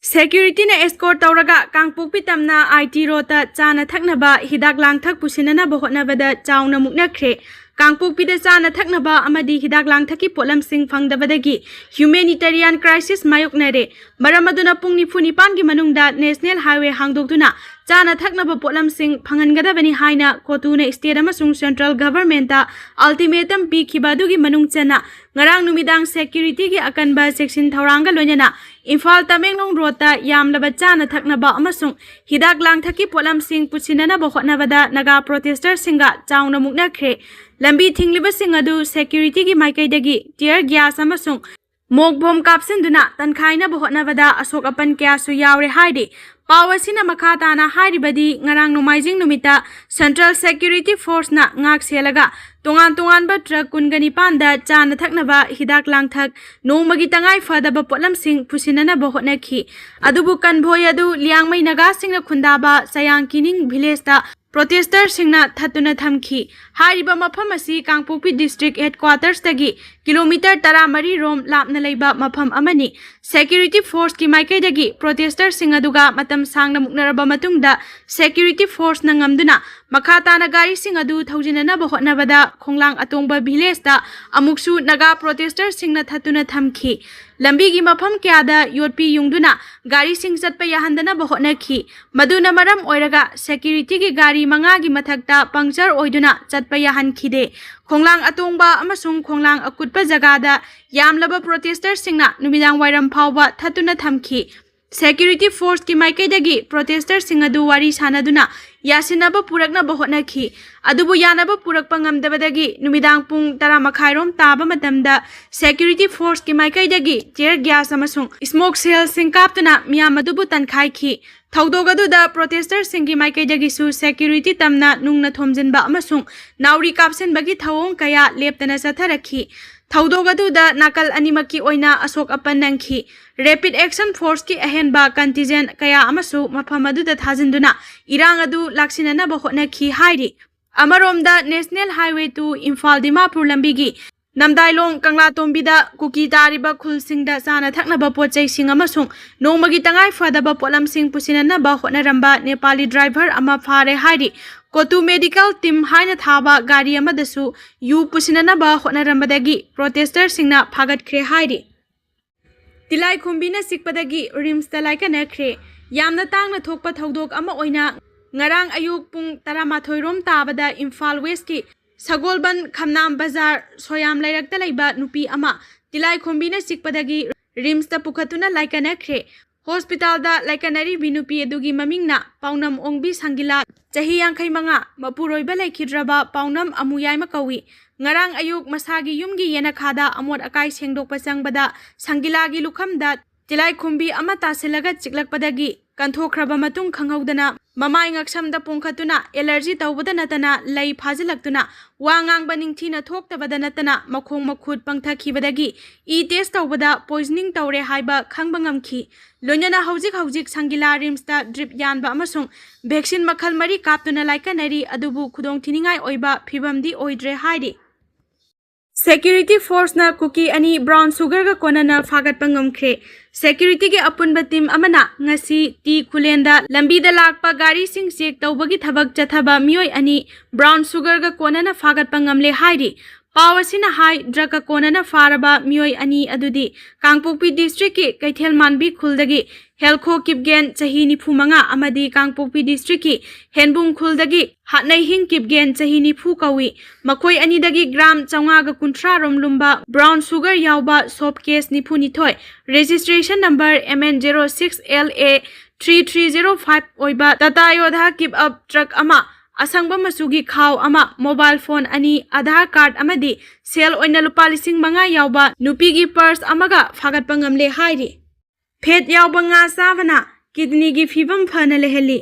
Security na escort tauraga kangpokpi tamna IT rota chana thaknaba hidak langthak pusinanaba hotnabada chauna muknakhre kangpokpi da chana thaknaba amadi hidak langthaki potlamsing phangdabadagi humanitarian crisis mayoknare maramaduna pung nifu nipan gi manungda national highway hangdoktuna chana thaknaba potlamsing phangangadabani haina kotuna state amasung central government ta ultimatum pikhibadugi manungchana ngarang numidang security gi akanba section thauranga loinana Imphal Tamenglong Rota Yamlaba Chana Thaknaba amasung hidak langthaki potlamsing pusinanaba hotnabada naga protester singa chauna muknakhre lambi thingliba singadu security gi maikaidagi tear gas amasung mogbom kapsinduna tankhaina hotnabada asok apan kya su yawre haidi Pawasina makatana hairibadi ngarang nomaijing numita Central Security Force na ngak selaga tungan ba truck kungani panda chana thaknaba hidak langthak nomagi tangai fadaba potlamsing pusinanaba hotnakhi adubu kanbhoi adu liangmai naga singna khundaba sayang kining village ta protester singna thatuna thamki hairiba mafam asi kangpokpi district headquarters tagi kilometer 13 rom lapna leiba mafam amani security force ki maikai dagi protester singaduga matam sangna muknaraba matungda security force na ngamduna makhatana gari singadu thaujinana hotnabada khonglang atongba village ta amuksu naga protester singna thatuna thamki lambi gi mafam kyada yotpi yungduna gari sing chatpa yahandana hotnakhi maduna maram oiraga security gi gari manga gi mathakta puncture oiduna chatpa yahankhide khonglang atongba amasung khonglang akutpa jagada yamlaba protester singna numidang wairam phawba thatuna thamki security force ki maikaidagi protester singadu wari sanaduna yasinaba purakna hotnakhi adubu yanaba purakpa ngamdabadagi numidang pung 10 makhairom taba matamda security force ki maikaidagi tear gas amasung smoke cell singkaptuna miyam adubu tankhai Thaudoga da protester singi maikaidagi su security tamna nungna thomjinba amasung nauri kapsen bagi thawong kaya leptana satharakhi Thaudoga da nakal animaki oina asok apan nangki rapid action force ki ahenba contingent kaya amasu mafamadu da thajinduna irang adu laksinana hotnakhi hairi amaromda national highway to Imphal Dimapur lambigi Namdailong Kangla Tombida Kuki Tariba Khulsingda Sana Thaknaba Pochai Sing amasung Nomagi Tangai Fadaba Potlamsing Pusinanaba hotnaramba Nepali driver ama phare hairi Kotu medical team haina thaba gari amadasu yu pusinanaba hotnarambadagi protester singna phagatkre hairi tilaikhombi na sikpadagi rims talaikanakhre yamna tangna thokpa thodok ama oina ngarang ayuk pung 13 rom tabada Imphal West ki Sagolban Khamnam Bazar Soyam Lairakta Laiba Nupi Ama Tilaikhombi na sikpadagi rims ta pukhatuna laikannakhre hospital da laikanari binupi edugi mamingna paunam ongbi sangila chahi yangkhai manga mapuroiba laikhidraba paunam amuyai makawi ngarang ayuk masagi yumgi yena khada amot akai sengdokpa changbada sangilagi lukhamda tilaikhombi ama taselaga chiklakpadagi kanthokhraba matung khanghaudana mamai ngaksamda pongkhatuna allergy tawbada natana lei phajalaktuna wangang baningthina thoktabada natana makhong makhut pangthakhibadagi e test tawbada poisoning tawre haiba khangbangamki loinana hojik sangila rimsta drip yanba amasung vaccine makhal mari kaptuna laikanari adubu khudong thiningai oiba phibamdi oidre hairi Security force na cookie ani brown sugar ga konana fagat pangamkhre security ge apunba team amana ngasi ti kulenda lambi da lakpa gari sing check tawbagi thabak chathaba mioi ani brown sugar ga konana fagat pangamle hairi Pawasina hai draka konana faraba mioi ani adudi Kangpokpi district ki Kaithel Manbi khuldagi helkho kipgen chahi nifu manga amadi Kangpokpi district ki henbung khuldagi hatnai hing kipgen chahi nifu kawi makoi ani dagi gram chawnga ga kunthra rom lumba brown sugar yauba soap case nifu nithoi registration number MN06LA 3305 oiba Tata Yodha keep up truck ama Asangba masugi khaw ama mobile phone ani Aadhaar card amadi sel oina lupa lising manga yauba nupigi purse amaga fagat pangamle hairi phet yauba nga savana kidney gi fibam phana leheli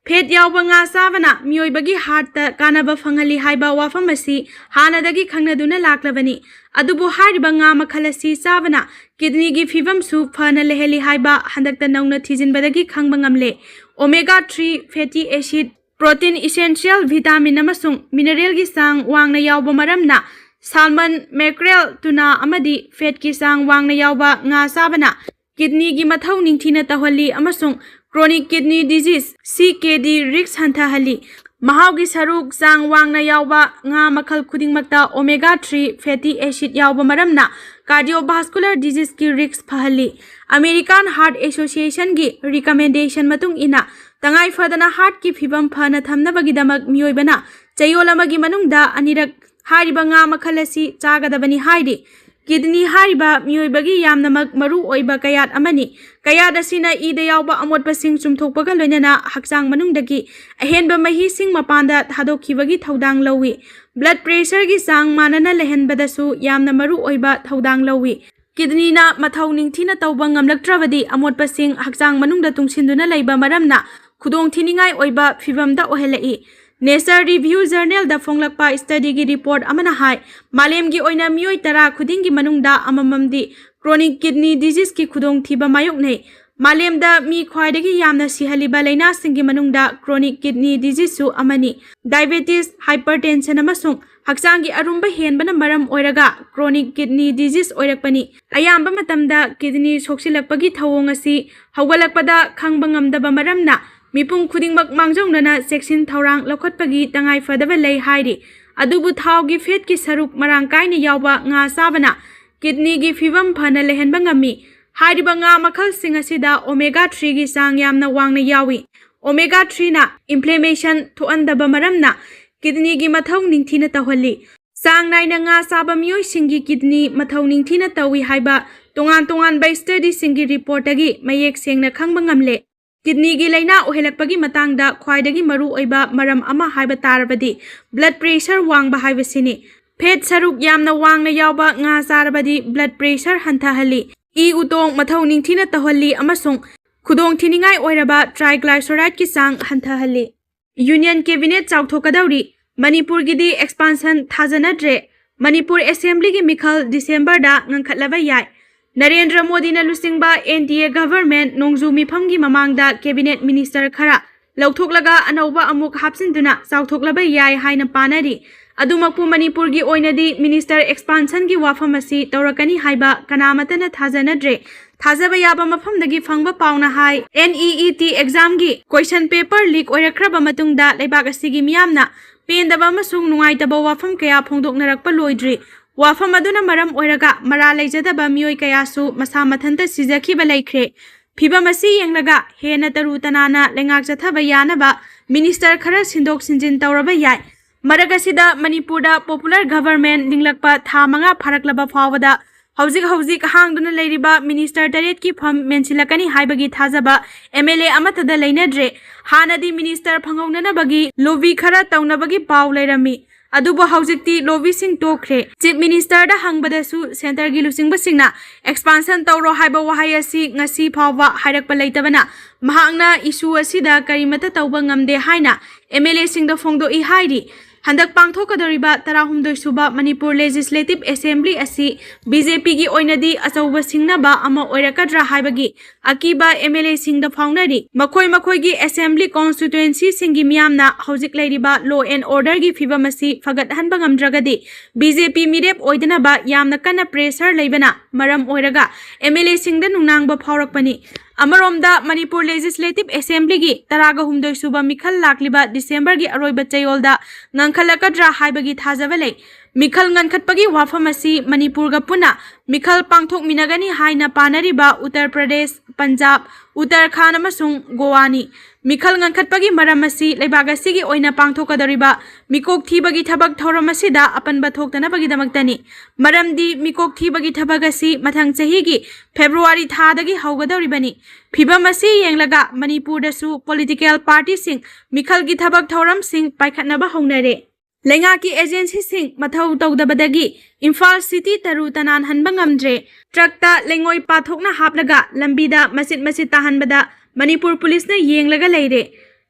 phet yauba nga savana mioibagi heart ta kanaba fangali haiba wafam asi hanadagi khangnaduna laklabani adubu hariba nga makhalasi savana kidney gi fibam su phana leheli haiba handakta nauna thijinbadagi khangbangamle omega 3 fatty acid Protein essential vitamin amasung mineral gi sang wangna yauba maramna salmon mackerel tuna amadi fat ki sang wangna yauba nga sabana kidney gi mathau ningthina tahali amasung chronic kidney disease CKD risk hantahali mahaugi saruk sang wangna yawba nga makhal khudingmakta omega 3 fatty acid yawba maramna cardiovascular disease ki risk phahali American Heart Association gi recommendation matung ina tangai fadana heart ki phibam phana thamna bagidamak miyoibana chayolamagi manungda anirak hariba nga makhalasi chagadabani haidi kidney hariba miyoibagi yamnamak maru oiba kayat amani kayat asina ida yawba amotpasing chumthokpaga loinana haksang manungdagi ahenba mahi sing mapanda thadokhibagi thodang lowi blood pressure gi sang manana lehenbadasu yamna maru oiba thodang lowi kidney na mathau ningthina tawba ngamlaktrabadi amotpasing haksang manungda tungsinduna leiba maramna khudong thiningai oiba phibamda ohelai Nature Review Journal da fonglakpa study gi report amana hai malem gi oina miyoi tara khuding gi manungda amamamdi chronic kidney disease ki khudong thiba mayok nei malem da mi khwaidagi yamna sihaliba laina singi manungda chronic kidney disease su amani diabetes hypertension amasung haksang gi arumba henbana maram oiraga chronic kidney disease oirakpani ayamba matamda kidney soksilakpagi thawong asi hawgalakpada khangba ngamdaba maramna Mipung khudingmak mangjongna section thorang lokhatpagi tangai fadaba lei hairi adubu thawgi fat ki saruk marang kaina yawba nga sabana kidney gi fibam phana lehenba ngami hairiba nga makhal sing asida omega 3 gi sang yamna wangna yawi omega 3 na inflammation thoandaba maramna kidney gi mathau ningthina tahali sang naina nga saba miyoi singi kidney mathau ningthina tawi haiba tongan by study singi report agi mayek sengna khangba ngamle Kidney gi laina ohelakpagi matangda khwaidagi maru oiba maram ama haiba tarabadi blood pressure wangba haibasini fat saruk yamna wangna yawba nga sarabadi blood pressure hantahali e utong mathau ningthina tahali amasung khudong thiningai oiraba triglyceride ki sang hantahali Union Cabinet chawthokadauri Manipur gi di expansion thajanadre Manipur Assembly gi mikhal December da ngangkhatlaba yai Narendra Modi na lusingba NDA government nongju mifamgi mamangda cabinet minister khara lauthoklaga anauba amuk hapsinduna chawthoklaba yai haina panari adumakpu Manipur gi oinadi minister expansion gi wafam asi tawrakani haiba kanamatana thajanadre thajaba yaba mafamdagi phangba pauna hai NEET exam gi question paper leak oirakraba matungda leibak asigi miyamna pendaba amasung nungaitaba wafam kaya phongdoknarakpa loidri Wafam aduna maram oiraga mara leijadaba miyoi kayasu masa mathanta sijakhiba laikre phibamasi yenglaga hena taru tanana lengak jathaba yanaba minister khara sindok sinjin tawraba yai maragasida Manipurda popular government ninglakpa tha manga pharaklaba fawada hauzik hangduna leiriba minister taret ki pham mensilakani haibagi thajaba MLA amatada leinadre hanadi minister phangongna bagi lobby khara tawnabagi paw leirami adubo haujikti lobby sing thokhre chief minister da hangbadasu center gi lusingba singna expansion tawro haiba wahai asi ngasi phawba hairakpa leitabana mahangna issue asida karimata tawba ngamde haina MLA sing da phongdo I hairi handak pangthokadoriba 13 suba Manipur Legislative Assembly asi BJP gi oinadi achauba singnaba ama oirakadra haibagi akiba MLA singda faunari makhoi gi assembly constituency singi miyamna haujik leiriba law and order gi fibamasi fagat hanba ngamdragadi BJP mirep oidana ba yamna kana pressure leibana maram oiraga MLA singda nunangba phaurakpani Amaromda Manipur Legislative Assembly gi taraga humdoi suba mikhal lakliba December gi aroiba chayolda ngangkhalakadra haibagi thajabale mikhal ngankhatpagi wafamasi Manipur ga puna mikhal pangthok minagani haina panariba Uttar Pradesh Punjab Uttarakhand amasung Goani mikhal ngankhatpagi maramasi leibagasi gi oina pangthokadoriba mikok thibagi thabak thoramasida apanba thoktana bagi damaktani maramdi mikok thibagi thabagasi mathang chahi gi February thadagi haugadoribani phibamasi yenglaga Manipur dasu political party sing mikhal gi thabak thoram sing paikhatnaba hongnare Lengaki agency sing mathau tawdabadagi Imphal city taru tanan hanba ngamdre trakta lengoi pathokna haplaga lambida masit tahanbada Manipur police na yenglaga leire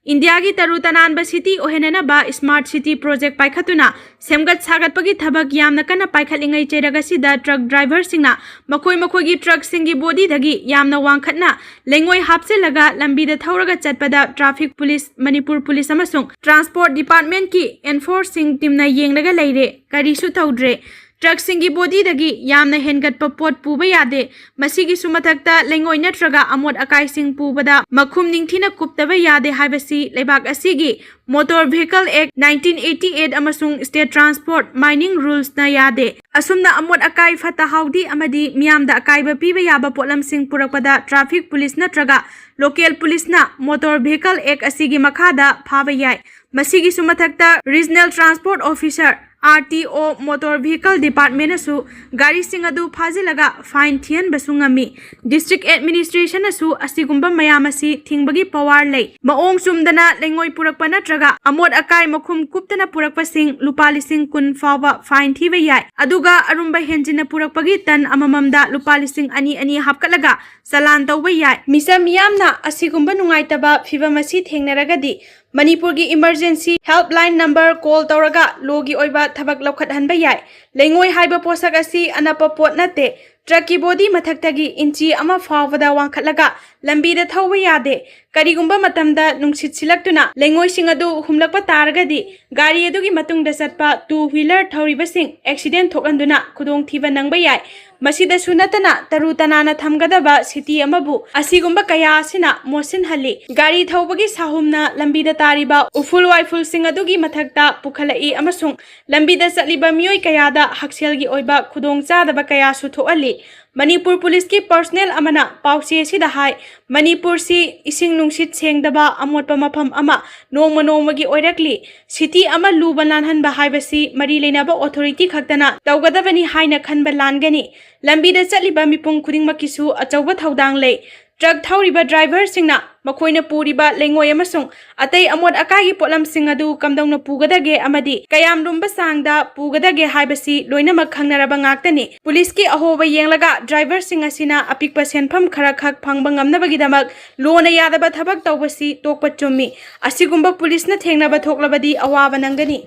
India gi taru tanan ba city ohenana ba smart city project paikhatuna semgat sagat pagi thabak yamna kana paikhalingai cheraga sida truck driver singna makhoi gi truck singi body dagi yamna wangkhatna lengoi hapse laga lambi da thauraga chatpada traffic police Manipur police amasung transport department ki enforcing team na yenglaga leire kari su thaudre ट्रकसिंगी बोडीदगी यामना हेनगटपा पोट पुबा यादे मसीगी सुमथक्ता लेंगोय नत्रगा अमोट अकाइसिंग पुबदा मखुम निंगथिना कुप्तबा यादे हाइबसी लेबाक असिगी मोटर व्हीकल एक्ट 1988 अमसुंग स्टेट ट्रांसपोर्ट माइनिंग रूल्स ना यादे असुमना अमोट अकाइ फता हाउदी अमदी मियामदा अकाइबा पीबा याबा पोटलमसिंग पुरकपदा ट्रैफिक पुलिस नत्रगा लोकल पुलिस ना मोटर व्हीकल एक्ट असिगी मखादा फाबा याय मसीगी सुमथक्ता regional transport officer RTO motor vehicle department असु गाड़ी सिंग अदु फाजिलगा फाइन थियन बसुंगमी डिस्ट्रिक्ट एडमिनिस्ट्रेशन असु असिगुंबा मयाम असि थिंगबगी पवार लै मओंग सुमदना लेंगोय पुरकपा नत्रगा अमोट अकाइ मखुम कुप्तना पुरकपा सिंग लुपा लिसिंग कुन फावा फाइन थिबा याय अदुगा अरुंबा हेंजिना पुरकपगी तन अमममदा लुपा लिसिंग अनि अनि हापकलगा चलान तौबा याय मिसा मियामना असिगुंबा नुंगाइतबा फिबम असि थेंगनरगदी मणिपुर की इमरजेंसी हेल्पलाइन नंबर कॉल तौरगा लोगी ओइबा थबक लौखटहनबा याय लेंगोय हाइबा पोसक असि अनपा पोट नते ट्रक की बॉडी मथक्तगी इंची अमा फावदा वांखटलगा लंबीदा थौबा यादे करिगुंबा मतमदा नुंगसित सिलक्तुना लेंगोय सिंग अदु हुमलकपा तारगदी गाड़ी अदुगी मतुंगदा चटपा टू व्हीलर थौरिबसिंग एक्सीडेंट थोकंदुना खुदोंग थिबा नंगबा याय मसीदसु नतना तरु तनाना थमगदबा सिटी अमबु असिगुंबा कया असिना मोसिन हल्ली गाड़ी थौबगी साहुमना लंबीदा तारिबा उफुल वाइफुल सिंग अदुगी मथक्ता पुखलई अमसुंग लंबीदा चटलिबा मियोय कयादा हक्सेलगी ओइबा खुदोंग चादबा कया सुथोअल्ली मणिपुर पुलिस की पर्सनल अमना पाउसी सिदा हाय मणिपुर सी इसिंग नुंगसित सेंगदबा अमोटपा मफम अमा नोंग नोंगमगी ओइरकली सिटी अमा लुबा लानहनबा हाइबसी मरी लेनाबा ऑथोरिटी खक्तना तौगदबनी हाइना खनबा लानगनी लंबीदा चटलिबा मिपुंग खुदिंगमकिसु अचौबा थौदांग लै ट्रक थौरिबा ड्राइवर सिंगना मखोइना पुरिबा लेंगोय अमसुंग अतै अमोट अकागी पोटलम सिंग अदु कमदौना पुगदगे अमदी कयाम रुंबा सांगदा पुगदगे हाइबसी लोइनमक खंगनरबा ngaktani पुलिस की अहोबा येंगलगा ड्राइवर सिंग असिना अपिकपा सेनफम खरा खक फंगबा ngamnabagidamag लोना यादबा थबक तौबसी तोकपा चुम्मी असिगुंबा पुलिस ना थेंगनबा थोकलबदी अवाबा नंगनी।